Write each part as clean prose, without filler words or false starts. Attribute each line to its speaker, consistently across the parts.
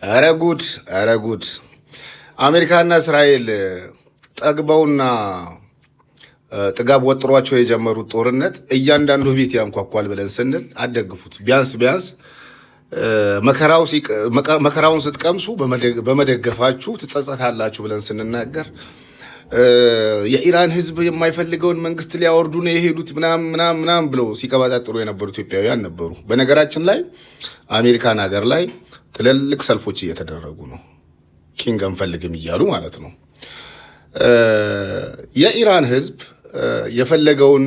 Speaker 1: ኧረ ጉድ አሜሪካና እስራኤል ጠግበውና ጥጋብ ወጥሯቸው የጀመሩት ጦርነት እያንዳንዱ ቤት ያንኳኳል ብለን ስንል አደግፉት። ቢያንስ መከራውን ስትቀምሱ በመደገፋችሁ ትጸጸታላችሁ ብለን ስንናገር የኢራን ህዝብ የማይፈልገውን መንግስት ሊያወርዱ ነው የሄዱት ምናምን ብለው ሲቀባጣጥሩ የነበሩ ኢትዮጵያውያን ነበሩ። በነገራችን ላይ አሜሪካን ሀገር ላይ ትልልቅ ሰልፎች እየተደረጉ ነው። ኪንግ አንፈልግም እያሉ ማለት ነው። የኢራን ህዝብ የፈለገውን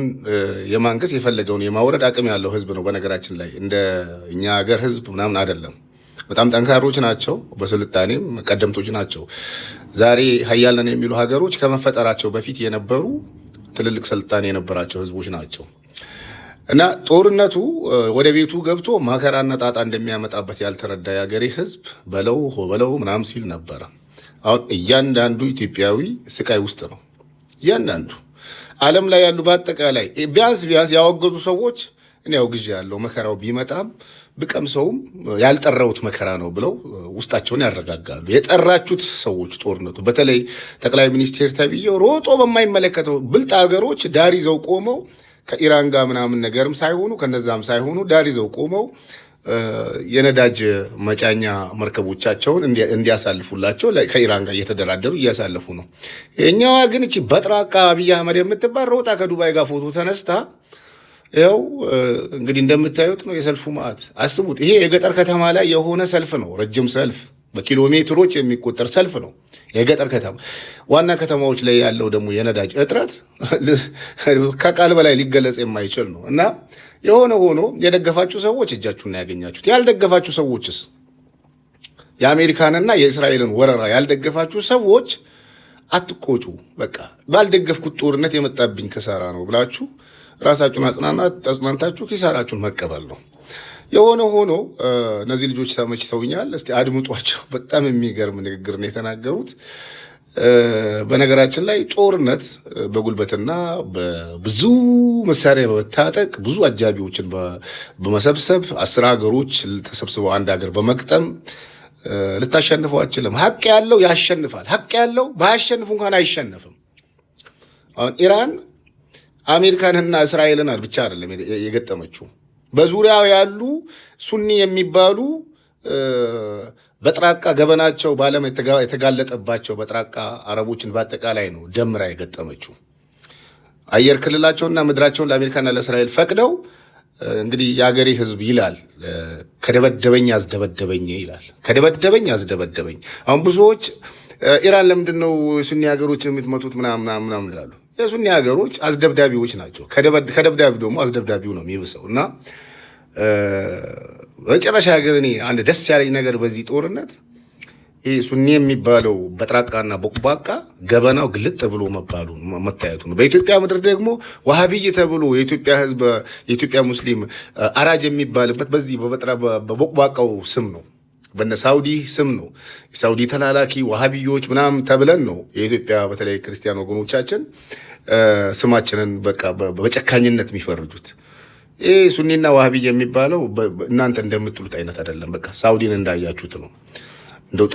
Speaker 1: የማንገስ የፈለገውን የማውረድ አቅም ያለው ህዝብ ነው። በነገራችን ላይ እንደ እኛ ሀገር ህዝብ ምናምን አይደለም። በጣም ጠንካሮች ናቸው። በስልጣኔም ቀደምቶች ናቸው። ዛሬ ሀያል ነን የሚሉ ሀገሮች ከመፈጠራቸው በፊት የነበሩ ትልልቅ ስልጣኔ የነበራቸው ህዝቦች ናቸው። እና ጦርነቱ ወደ ቤቱ ገብቶ መከራና ጣጣ እንደሚያመጣበት ያልተረዳ የሀገሬ ህዝብ በለው ምናምን ሲል ነበረ። አሁን እያንዳንዱ ኢትዮጵያዊ ስቃይ ውስጥ ነው። እያንዳንዱ ዓለም ላይ ያሉ በአጠቃላይ ቢያንስ ያወገዙ ሰዎች እኔ አውግዤ ያለው መከራው ቢመጣም ብቀምሰውም ያልጠራሁት መከራ ነው ብለው ውስጣቸውን ያረጋጋሉ። የጠራችሁት ሰዎች ጦርነቱ በተለይ ጠቅላይ ሚኒስቴር ተብዬው ሮጦ በማይመለከተው ብልጥ ሀገሮች ዳር ይዘው ቆመው ከኢራን ጋር ምናምን ነገርም ሳይሆኑ ከነዛም ሳይሆኑ ዳር ይዘው ቆመው የነዳጅ መጫኛ መርከቦቻቸውን እንዲያሳልፉላቸው ከኢራን ጋር እየተደራደሩ እያሳለፉ ነው። የኛዋ ግን እቺ በጥራቃ አብይ አህመድ የምትባል ሮጣ ከዱባይ ጋር ፎቶ ተነስታ ያው እንግዲህ እንደምታዩት ነው የሰልፉ ማዕት። አስቡት፣ ይሄ የገጠር ከተማ ላይ የሆነ ሰልፍ ነው። ረጅም ሰልፍ በኪሎ ሜትሮች የሚቆጠር ሰልፍ ነው። የገጠር ከተማ ዋና ከተማዎች ላይ ያለው ደግሞ የነዳጅ እጥረት ከቃል በላይ ሊገለጽ የማይችል ነው። እና የሆነ ሆኖ የደገፋችሁ ሰዎች እጃችሁን ያገኛችሁት። ያልደገፋችሁ ሰዎችስ የአሜሪካንና የእስራኤልን ወረራ ያልደገፋችሁ ሰዎች አትቆጩ። በቃ ባልደገፍኩት ጦርነት የመጣብኝ ከሳራ ነው ብላችሁ ራሳችሁን አጽናንታችሁ ኪሳራችሁን መቀበል ነው። የሆነ ሆኖ እነዚህ ልጆች ተመችተውኛል። እስቲ አድምጧቸው። በጣም የሚገርም ንግግር ነው የተናገሩት። በነገራችን ላይ ጦርነት በጉልበትና በብዙ መሳሪያ በመታጠቅ ብዙ አጃቢዎችን በመሰብሰብ 10 ሀገሮች ተሰብስበው አንድ ሀገር በመቅጠም ልታሸንፈው አትችልም። ሀቅ ያለው ያሸንፋል። ሀቅ ያለው ባያሸንፍ እንኳን አይሸነፍም። አሁን ኢራን አሜሪካንና እስራኤልን ብቻ አይደለም የገጠመችው። በዙሪያው ያሉ ሱኒ የሚባሉ በጥራቃ ገበናቸው በዓለም የተጋለጠባቸው በጥራቃ አረቦችን በአጠቃላይ ነው ደምራ የገጠመችው። አየር ክልላቸውና ምድራቸውን ለአሜሪካና ለእስራኤል ፈቅደው እንግዲህ የአገሬ ህዝብ ይላል ከደበደበኝ አስደበደበኝ ይላል። ከደበደበኝ አስደበደበኝ። አሁን ብዙዎች ኢራን ለምንድን ነው ሱኒ ሀገሮች የምትመቱት ምናምን ይላሉ። የሱኒ ሀገሮች አስደብዳቢዎች ናቸው። ከደብዳቢ ደግሞ አስደብዳቢው ነው የሚብሰው። እና መጨረሻ ሀገር እኔ አንድ ደስ ያለኝ ነገር በዚህ ጦርነት ይህ ሱኒ የሚባለው በጥራቃና በቁባቃ ገበናው ግልጥ ብሎ መታየቱ ነው። በኢትዮጵያ ምድር ደግሞ ዋሃብይ ተብሎ የኢትዮጵያ ህዝብ የኢትዮጵያ ሙስሊም አራጅ የሚባልበት በዚህ በቁባቃው ስም ነው። በነ ሳውዲ ስም ነው። የሳውዲ ተላላኪ ዋሃቢዮች ምናምን ተብለን ነው የኢትዮጵያ በተለይ ክርስቲያን ወገኖቻችን ስማችንን በቃ በጨካኝነት የሚፈርጁት። ይሄ ሱኒና ዋሃቢ የሚባለው እናንተ እንደምትሉት አይነት አይደለም። በቃ ሳውዲን እንዳያችሁት ነው። እንደው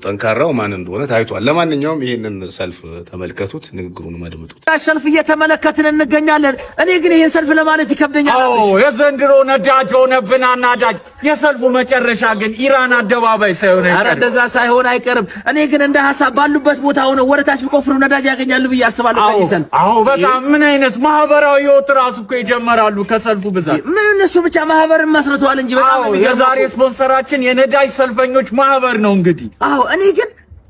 Speaker 1: ጠንካራው ማን እንደሆነ ታይቷል። ለማንኛውም ይሄንን ሰልፍ ተመልከቱት፣ ንግግሩን አድምጡት።
Speaker 2: ሰልፍ እየተመለከትን እንገኛለን። እኔ ግን ይሄን ሰልፍ ለማለት ይከብደኛል።
Speaker 3: የዘንድሮ ነዳጅ ሆነብን አናዳጅ። የሰልፉ መጨረሻ ግን ኢራን አደባባይ ሳይሆን አይቀርም።
Speaker 2: ኧረ እንደዛ ሳይሆን አይቀርም። እኔ ግን እንደ ሐሳብ ባሉበት ቦታ ሆነው ወረታች ቢቆፍሩ ነዳጅ ያገኛሉ ብዬ አስባለሁ።
Speaker 3: በጣም ምን አይነት ማህበራዊ ህይወት ራሱ እኮ ይጀምራሉ ከሰልፉ ብዛት።
Speaker 2: ምን እሱ ብቻ ማህበርን መስርተዋል እንጂ በጣም
Speaker 3: የዛሬ ስፖንሰራችን የነዳጅ ሰልፈኞች ማህበር ነው እንግዲህ።
Speaker 2: እኔ ግን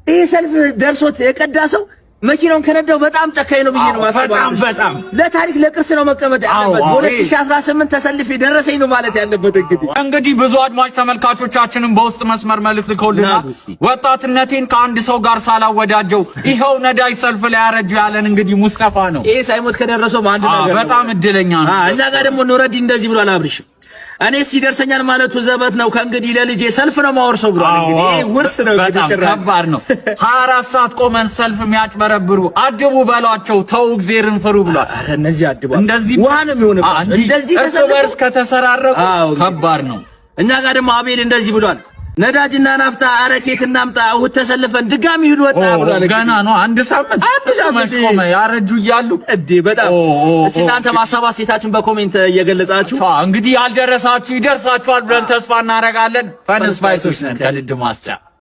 Speaker 2: ይሄ ሰልፍ ደርሶት የቀዳ ሰው መኪናውን ከነዳው በጣም ጨካኝ ነው ብዬ ነው ማስባለው።
Speaker 3: በጣም
Speaker 2: ለታሪክ ለቅርስ ነው መቀመጥ ያለበት። 2018 ተሰልፌ ደረሰኝ ነው ማለት ያለበት።
Speaker 3: እንግዲህ ብዙ አድማጭ ተመልካቾቻችንን በውስጥ መስመር መልእክት ልከውልናል። ወጣትነቴን ከአንድ ሰው ጋር ሳላወዳጀው ይኸው ነዳጅ ሰልፍ ላይ ያረጁ ያለን እንግዲህ ሙስጠፋ ነው።
Speaker 2: ይሄ ሳይሞት ከደረሰው አንድ ነገር
Speaker 3: በጣም እድለኛ ነው።
Speaker 2: እኛ ጋር ደግሞ ኑረዲ እንደዚህ ብሏል። አብርሽ እኔ ሲደርሰኛል ማለቱ ዘበት ነው። ከእንግዲህ ለልጄ ሰልፍ ነው ማወርሰው ብሏል። እንግዲህ ውርስ ነው።
Speaker 3: በጣም ከባድ ነው። 24 ሰዓት ቆመን ሰልፍ የሚያጭበረብሩ አድቡ በሏቸው፣ ተው እግዚአብሔርን ፍሩ ብሏል።
Speaker 2: አረ እነዚህ አድቡ
Speaker 3: እንደዚህ
Speaker 2: ውሃ ነው የሚሆነው። እንደዚህ
Speaker 3: እርስ በርስ ከተሰራረቁ ከባድ ነው።
Speaker 2: እኛ ጋር ደግሞ አቤል እንደዚህ ብሏል። ነዳጅና ናፍታ አረኬት እናምጣ እሁድ ተሰልፈን ድጋሚ ሂድ ወጣ ብሏል።
Speaker 3: ገና ነው አንድ ሳምንት ቆመ ያረጁ እያሉ
Speaker 2: እዴ በጣም እስቲ እናንተ ማሳባ ሴታችን በኮሜንት እየገለጻችሁ
Speaker 3: እንግዲህ ያልደረሳችሁ ይደርሳችኋል ብለን ተስፋ እናደርጋለን። ፈን ስፓይሶች ነን ከልድ ማስጫ